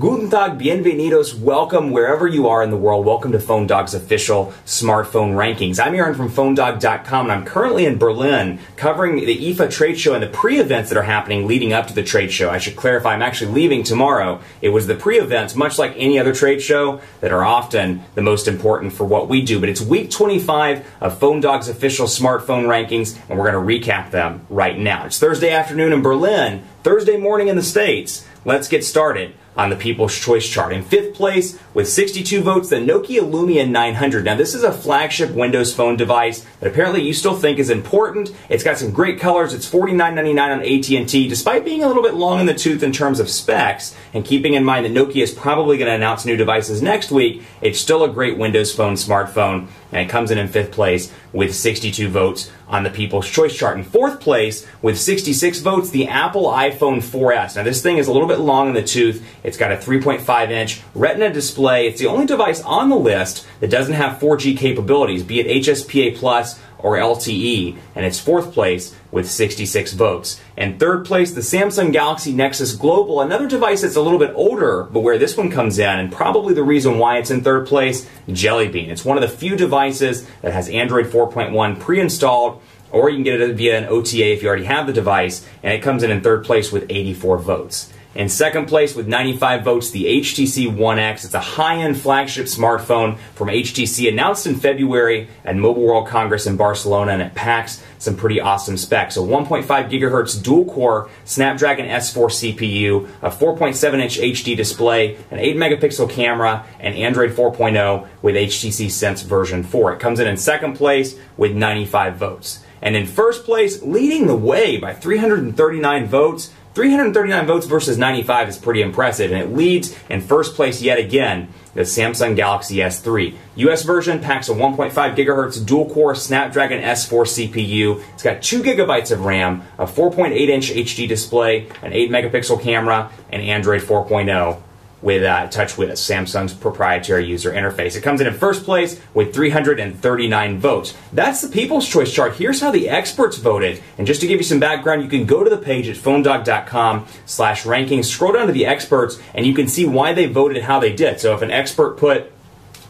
Guten Tag, bienvenidos, welcome wherever you are in the world. Welcome to PhoneDog's official smartphone rankings. I'm Aaron from PhoneDog.com, and I'm currently in Berlin covering the IFA trade show and the pre-events that are happening leading up to the trade show. I should clarify, I'm actually leaving tomorrow. It was the pre-events, much like any other trade show, that are often the most important for what we do. But it's week 25 of PhoneDog's official smartphone rankings, and we're going to recap them right now. It's Thursday afternoon in Berlin, Thursday morning in the States. Let's get started on the People's Choice chart. In fifth place, with 62 votes, the Nokia Lumia 900. Now, this is a flagship Windows Phone device that apparently you still think is important. It's got some great colors. It's $49.99 on AT&T, despite being a little bit long in the tooth in terms of specs, and keeping in mind that Nokia is probably going to announce new devices next week. It's still a great Windows Phone smartphone, and it comes in fifth place with 62 votes on the People's Choice chart. In fourth place, with 66 votes, the Apple iPhone 4S. Now, this thing is a little bit long in the tooth. It's got a 3.5-inch Retina display. It's the only device on the list that doesn't have 4G capabilities, be it HSPA Plus or LTE, and it's fourth place with 66 votes. And third place, the Samsung Galaxy Nexus Global, another device that's a little bit older, but where this one comes in, and probably the reason why it's in third place, Jelly Bean. It's one of the few devices that has Android 4.1 pre-installed, or you can get it via an OTA if you already have the device, and it comes in third place with 84 votes. In second place with 95 votes, the HTC One X. It's a high-end flagship smartphone from HTC, announced in February at Mobile World Congress in Barcelona, and it packs some pretty awesome specs. A 1.5 gigahertz dual-core Snapdragon S4 CPU, a 4.7-inch HD display, an 8-megapixel camera, and Android 4.0 with HTC Sense version 4. It comes in second place with 95 votes. And in first place, leading the way by 339 votes, 339 votes versus 95 is pretty impressive, and it leads in first place yet again, the Samsung Galaxy S3. US version packs a 1.5 gigahertz dual-core Snapdragon S4 CPU. It's got 2 gigabytes of RAM, a 4.8-inch HD display, an 8-megapixel camera, and Android 4.0 with TouchWiz, Samsung's proprietary user interface. It comes in first place with 339 votes. That's the People's Choice chart. Here's how the experts voted. And just to give you some background, you can go to the page at PhoneDog.com/rankings, scroll down to the experts, and you can see why they voted how they did. So if an expert put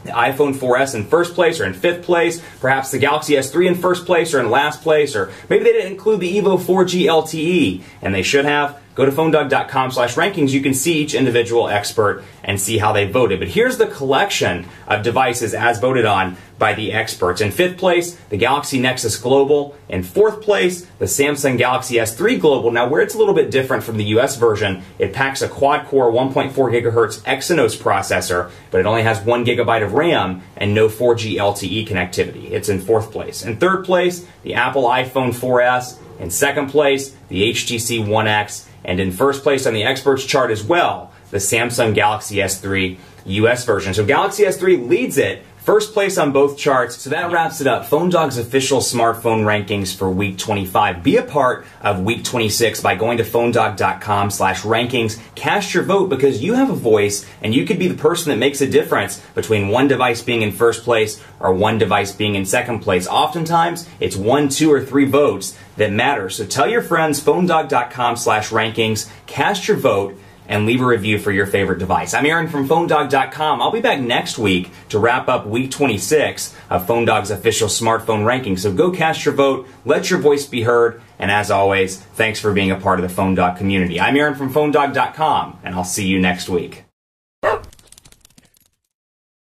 the iPhone 4S in first place or in fifth place, perhaps the Galaxy S3 in first place or in last place, or maybe they didn't include the Evo 4G LTE, and they should have. Go to PhoneDog.com/rankings. You can see each individual expert and see how they voted. But here's the collection of devices as voted on by the experts. In fifth place, the Galaxy Nexus Global. In fourth place, the Samsung Galaxy S3 Global. Now, where it's a little bit different from the US version, it packs a quad-core 1.4 gigahertz Exynos processor, but it only has 1 gigabyte of RAM and no 4G LTE connectivity. It's in fourth place. In third place, the Apple iPhone 4S. In second place, the HTC One X. And in first place on the experts chart as well, the Samsung Galaxy S3 US version. So Galaxy S3 leads it, first place on both charts. So that wraps it up. PhoneDog's official smartphone rankings for week 25. Be a part of week 26 by going to PhoneDog.com/rankings. Cast your vote, because you have a voice, and you could be the person that makes a difference between one device being in first place or one device being in second place. Oftentimes, it's 1, 2, or 3 votes that matter. So tell your friends, PhoneDog.com/rankings, cast your vote, and leave a review for your favorite device. I'm Aaron from PhoneDog.com. I'll be back next week to wrap up week 26 of PhoneDog's official smartphone ranking. So go cast your vote, let your voice be heard, and as always, thanks for being a part of the PhoneDog community. I'm Aaron from PhoneDog.com, and I'll see you next week.